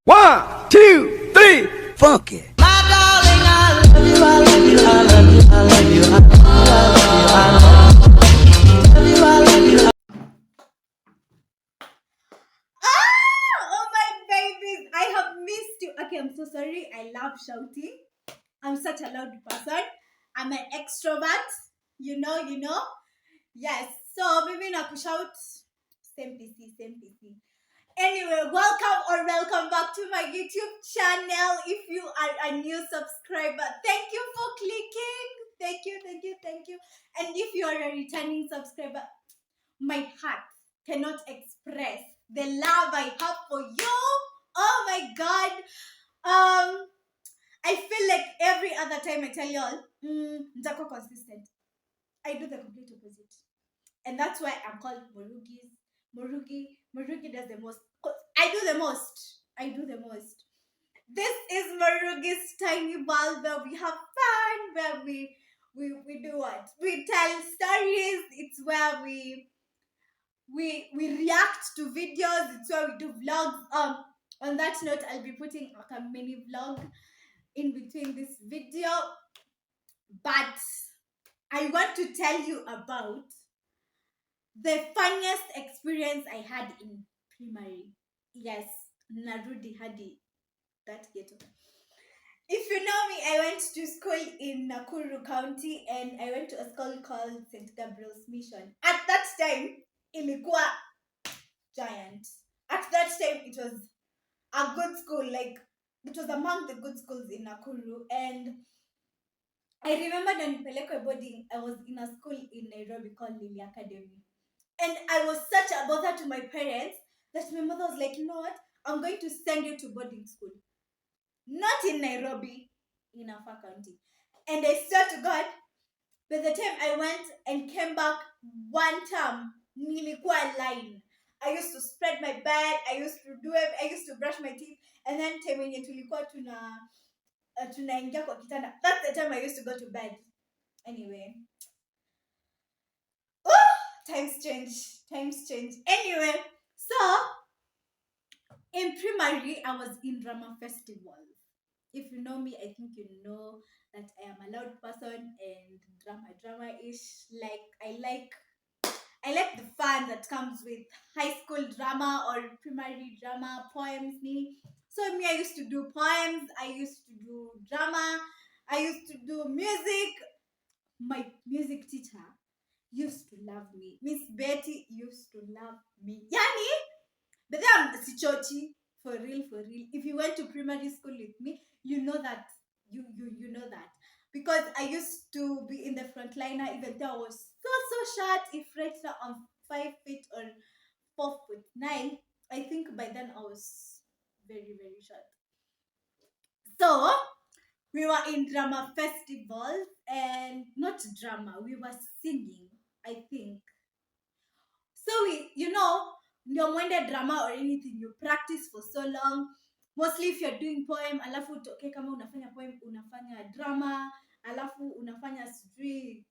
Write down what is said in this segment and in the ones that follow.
1, 2, 3, funky. My darling, I love you, I love you, I love you, I love you, I love you, I love you, I love you. Oh my babies, I have missed you. Okay, I'm so sorry. I love shouting. I'm such a loud person. I'm an extrovert. You know. Yes. So maybe not to shout. Same PC. Anyway, welcome back to my YouTube channel. If you are a new subscriber, thank you for clicking. Thank you. And if you are a returning subscriber, my heart cannot express the love I have for you. Oh my god. I feel like every other time I tell y'all, nitako consistent. I do the complete opposite. And that's why I'm called Morugis. Morugi does the most. I do the most. This is Morugi's tiny ball where we have fun, where we do what? We tell stories. It's where we react to videos. It's where we do vlogs. On that note, I'll be putting like a mini vlog in between this video, but I want to tell you about the funniest experience I had in primary. Yes, Narudi Hadi, that ghetto. If you know me, I went to school in Nakuru County and I went to a school called St. Gabriel's Mission. At that time, ilikuwa giant. At that time, it was a good school, like it was among the good schools in Nakuru. And I remember when Peleko boarding, I was in a school in Nairobi called Lily Academy. And I was such a bother to my parents that my mother was like, you know what? I'm going to send you to boarding school. Not in Nairobi, in Afar County. And I swear to God, by the time I went and came back one term, nilikuwa line. I used to spread my bed, I used to brush my teeth, and then time wenye tulikuwa tunaingia kwa kitanda. That's the time I used to go to bed. Anyway. Times change. Anyway, so in primary, I was in drama festivals. If you know me, I think you know that I am a loud person and drama-ish. Like I like the fun that comes with high school drama or primary drama, poems. So me, I used to do poems, I used to do drama, I used to do music. My music teacher used to love me. Miss Betty used to love me. Yani, but then sichochi. For real. If you went to primary school with me, you know that. You know that. Because I used to be in the front liner even though I was so short. If right now I'm 5 feet or 4'9", I think by then I was very short. So we were in drama festivals and not drama, we were singing, I think. So ndio mwende drama or anything, you practice for so long. Mostly if you're doing poem, alafu utoke kama unafanya poem, unafanya drama, alafu unafanya sijui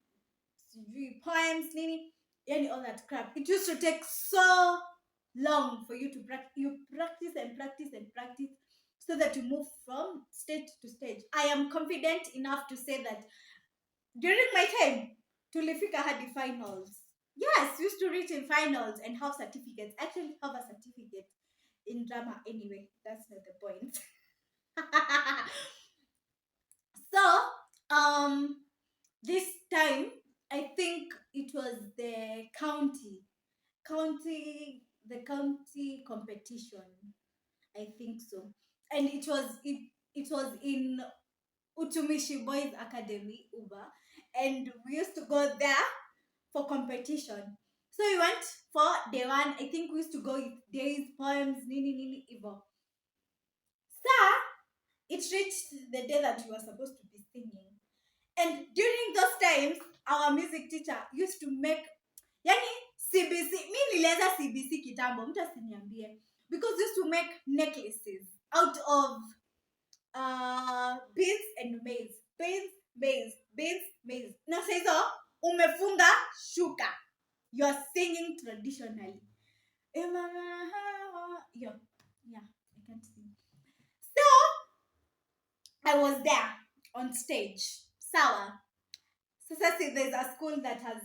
poems, nini, yani all that crap. It used to take so long for you to practice. You practice and practice so that you move from stage to stage. I am confident enough to say that during my time, tulifika hadi finals. Yes, used to reach in finals and have certificates. Actually have a certificate in drama anyway. That's not the point. So, this time, I think it was the county competition. I think so. And it was in Utumishi Boys Academy, Uber, and we used to go there for competition. So we went for day one. I think we used to go with days, poems, nini, Ivo. So it reached the day that we were supposed to be singing. And during those times, our music teacher used to make, yani CBC, mi nilianza CBC kitambo, mtu asiniambie, because we used to make necklaces out of beans and maize. Beans. Na saizo umefunga shuka. You're singing traditionally. Yeah, I can't sing. I was there on stage. Sawa. So say there's a school that has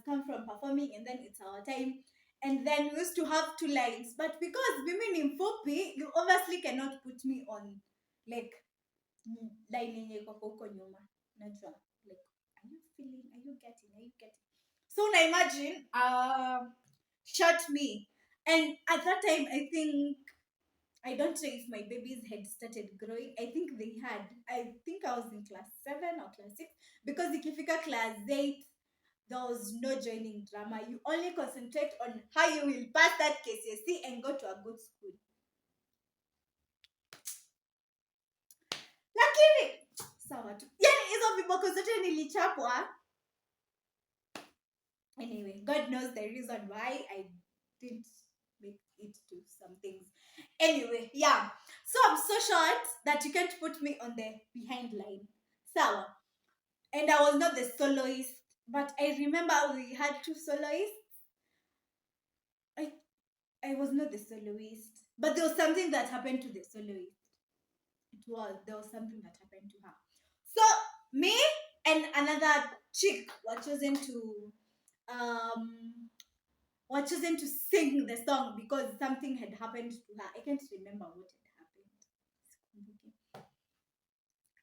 come from performing, and then it's our time. And then we used to have two lines. But because women in Fupi, you obviously cannot put me on like line yenye iko huko nyuma. Najua. Like, are you feeling? Are you getting? Are you getting? So now imagine shot me. And at that time I think I don't know if my babies had started growing. I think they had. I think I was in class 7 or class 6 because ikifika class 8, there was no joining drama. You only concentrate on how you will pass that KCSE and go to a good school. Lakini sawa tu. Yani hizo viboko zote nilichapwa. Anyway, God knows the reason why I didn't make it to some things. Anyway, yeah. So I'm so short that you can't put me on the behind line. Sawa. And I was not the soloist, but I remember we had two soloists. I was not the soloist, but there was something that happened to the soloist. There was something that happened to her. So me and another chick were chosen to sing the song because something had happened to her. I can't remember what had happened.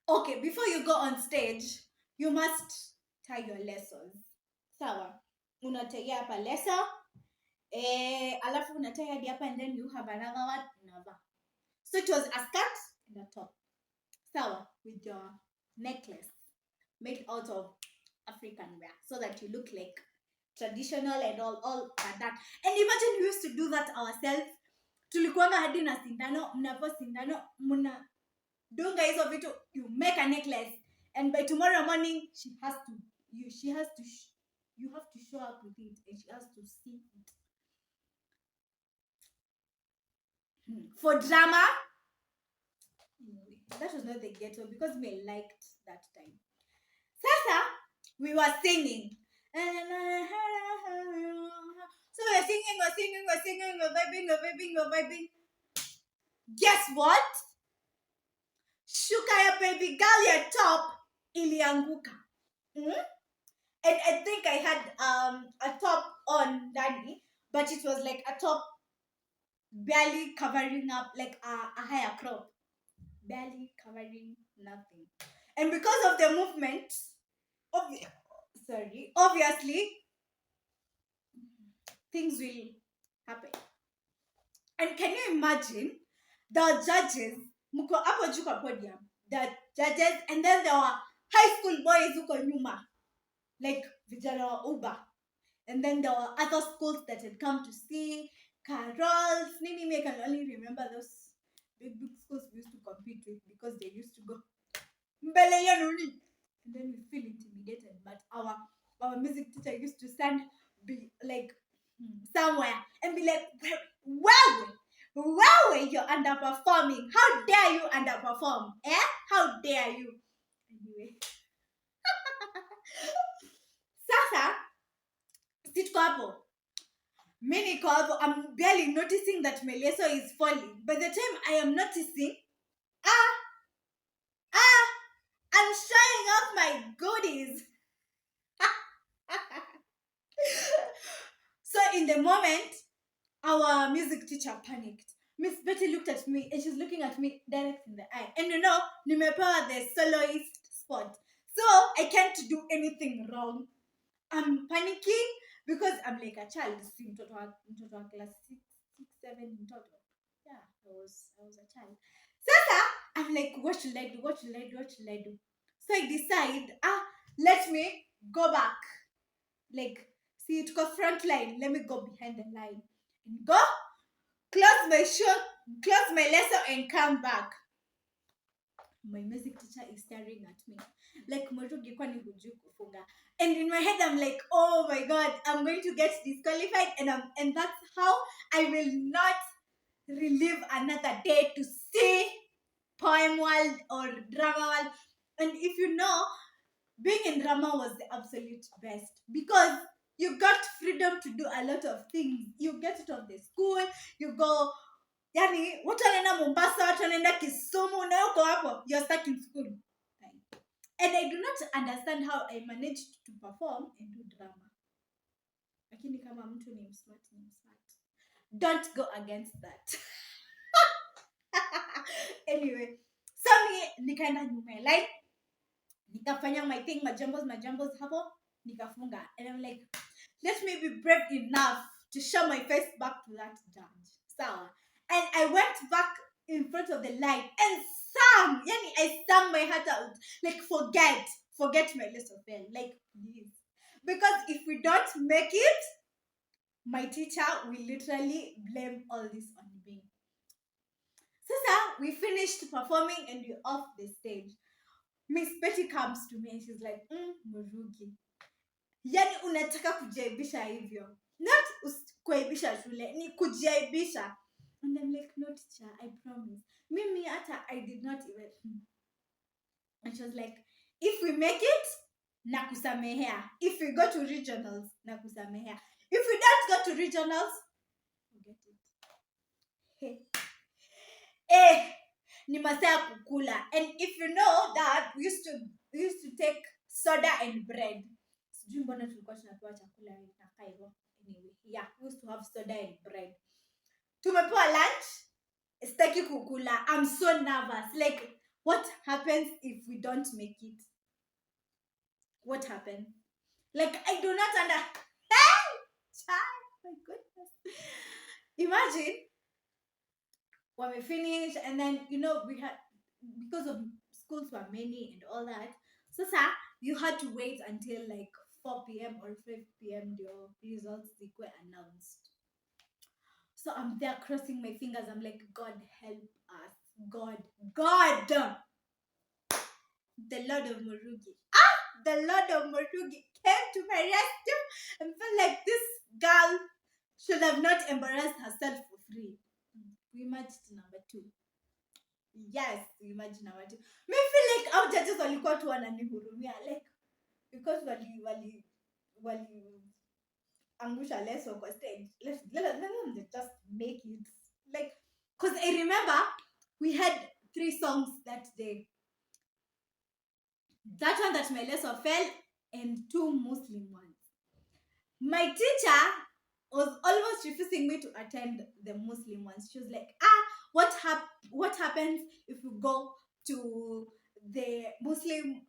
Okay, before you go on stage, you must tie your lessons. Sawa. Unategea hapa leso. Alafu unatie hadi hapa, and then you have another one unavaa. So it was a skirt and a top. Sawa, with your necklace made out of African wear so that you look like traditional and all like that. And imagine we used to do that ourselves. Tulikuanga hadi na sindano, mnapo sindano, muna dunga hizo vitu, you make a necklace, and by tomorrow morning you have to show up with it, and she has to see it. For drama, that was not the ghetto because we liked that time. Sasa, we were singing. So we're singing, we're vibing. Guess what? Shuka ya baby girl ya top ilianguka. And I think I had a top on Danny, but it was like a top barely covering up, like a higher crop. Barely covering nothing. And because of the movement, obviously, things will happen. And can you imagine the judges, muko hapo juu kwa podium, the judges, and then there were high school boys huko nyuma, like vijana wa Uber. And then there were other schools that had come to see, Carols, I can only remember those big schools we used to compete with because they used to go mbele ya nuni. And then we feel intimidated, but our music teacher used to stand like somewhere and be like, wow, you're underperforming. How dare you underperform? How dare you? Anyway. Sasa, sit hapo. Mini hapo, I'm barely noticing that my leso is falling. By the time I am noticing, I'm showing off my goodies. So in the moment, our music teacher panicked. Miss Betty looked at me and she's looking at me direct in the eye. And nimepewa the soloist spot. So I can't do anything wrong. I'm panicking because I'm like a child. Mtoto wa class 6, 7 mtoto. Yeah, I was a child. Sasa, I'm like, what should I do? So I decide, let me go back. Like, see, it go front line. Let me go behind the line. And go, close my shoe, close my lesson, and come back. My music teacher is staring at me. Like, and in my head, I'm like, oh my God, I'm going to get disqualified. And that's how I will not relive another day to see Poem World or Drama World. And if you know, being in drama was the absolute best because you got freedom to do a lot of things. You get out of the school, you go Yani watu wanaenda Mombasa, watu wanaenda Kisumu, na uko hapo, you're stuck in school. And I do not understand how I managed to perform and do drama. Lakini kama mtu ni smart, ni smart. Don't go against that. Anyway, so nikaenda nyuma ya line, nikafanya my thing, majambos hapo, nikafunga. And I'm like, let me be brave enough to show my face back to that judge. Sawa. And I went back in front of the line and sang. Yani, I sang my heart out. Like, forget my lesson pen. Like, please. Because if we don't make it, my teacher will literally blame all this on me. Sasa, we finished performing and we're off the stage. Miss Betty comes to me and she's like, Murugi. Yani unataka kujaibisha hivyo. Not kuaibisha shule, ni kujaibisha. And I'm like, no teacher, I promise. Mimi ata, I did not even. And she was like, if we make it, nakusamehea. If we go to regionals, nakusamehea. If we don't go to regionals, forget it. Hey. Ni masaa kukula. And if you know that, we used to take soda and bread. Sijui mbona tulikuwa tunapewa chakula na kaivo. Anyway, yeah, we used to have soda and bread. Tumepewa lunch, sitaki kukula. I'm so nervous. Like, what happens if we don't make it? What happens? Like, I do not understand. Child, my goodness. Imagine, when we finished, and then, we had, because of schools were many and all that, so you had to wait until like 4 p.m. or 5 p.m. the results were announced. So I'm there crossing my fingers. I'm like, God help us. God. The Lord of Murugi. The Lord of Murugi came to my rescue and felt like this girl should have not embarrassed herself for free. We matched number 2. Yes, we matched number 2. Me feel like our judges walikuwa tu wananihurumia, like, because wali angusha leso kwa stage. Let them just make it. Like, because I remember we had 3 songs that day. That one that my lesson fell, and 2 Muslim ones. My teacher was almost refusing me to attend the Muslim ones. She was like, what happens if you go to the Muslim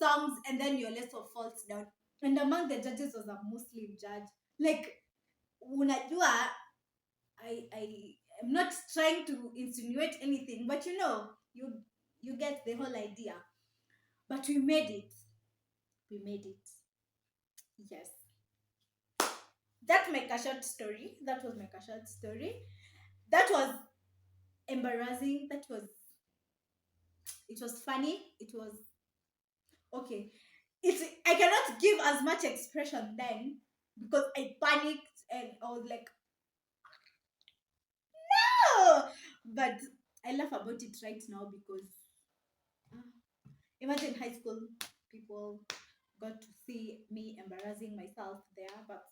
songs and then your lesson falls down? And among the judges was a Muslim judge. Like, unajua, I am not trying to insinuate anything, but you get the whole idea. But we made it. Yes. That was my short story. That was embarrassing. It was funny. It was okay. I cannot give as much expression then because I panicked and I was like, no! But I laugh about it right now because imagine high school people got to see me embarrassing myself there, but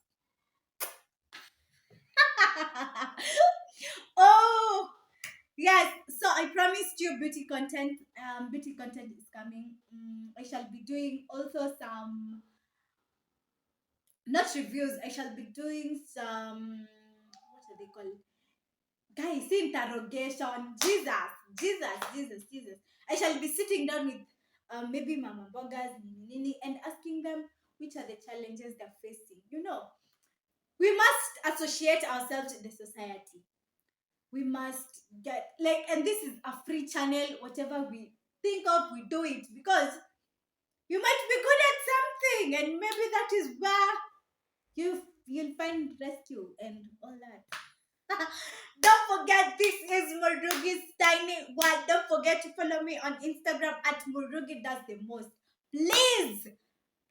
oh yes, so I promised you beauty content. Beauty content is coming. I shall be doing also some, not reviews, I shall be doing some, what are they called, guys, interrogation. Jesus. I shall be sitting down with maybe mama boggers and asking them which are the challenges they're facing. We must associate ourselves in the society. We must get, like, and this is a free channel. Whatever we think of, we do it, because you might be good at something and maybe that is where you'll find rescue and all that. Don't forget, this is Murugi's Tiny World. Don't forget to follow me on Instagram at Murugi Does the Most. Please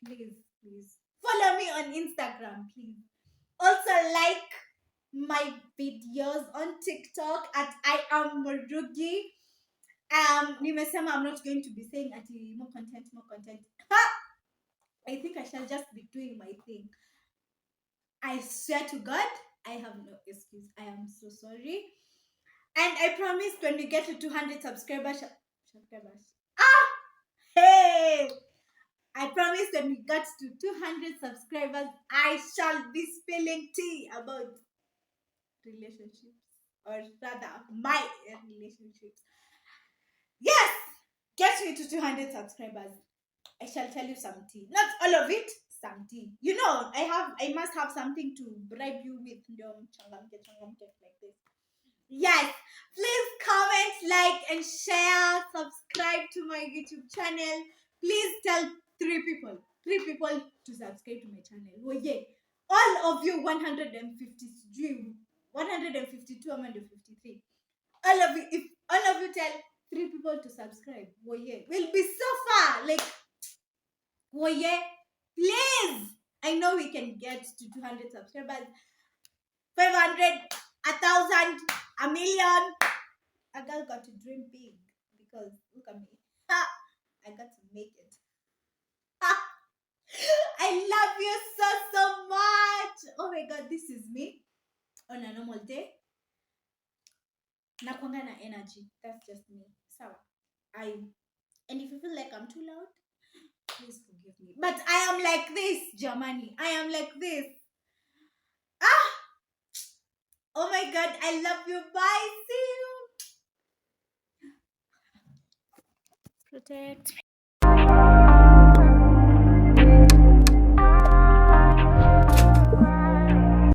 follow me on Instagram, please. Also like my videos on TikTok at I am Murugi. Nimesema I'm not going to be saying at more content. I think I shall just be doing my thing. I swear to God, I have no excuse. I am so sorry. And I promised when we get to 200 subscribers, hey, I promise when we get to 200 subscribers, I shall be spilling tea about relationships, or rather, my relationships. Yes, get me to 200 subscribers. I shall tell you some tea. Not all of it, some tea. You know, I must have something to bribe you with. Like this. Yes, please comment, like, and share. Subscribe to my YouTube channel. Please tell three people to subscribe to my channel. Oh yeah, all of you 152, 153. All of you, if all of you tell three people to subscribe, oh yeah, we'll be so far. Like, oh yeah, please. I know we can get to 200 subscribers, 500, 1,000, a million. A girl got to dream big because look at me. Ha! I got to make it. Ha! I love you so much. Oh my god, this is me on a normal day. Nakwanga na energy. That's just me. So and if you feel like I'm too loud, please forgive me. But I am like this, Germany. I am like this. Ah! Oh my god, I love you. Bye. See you. Protect.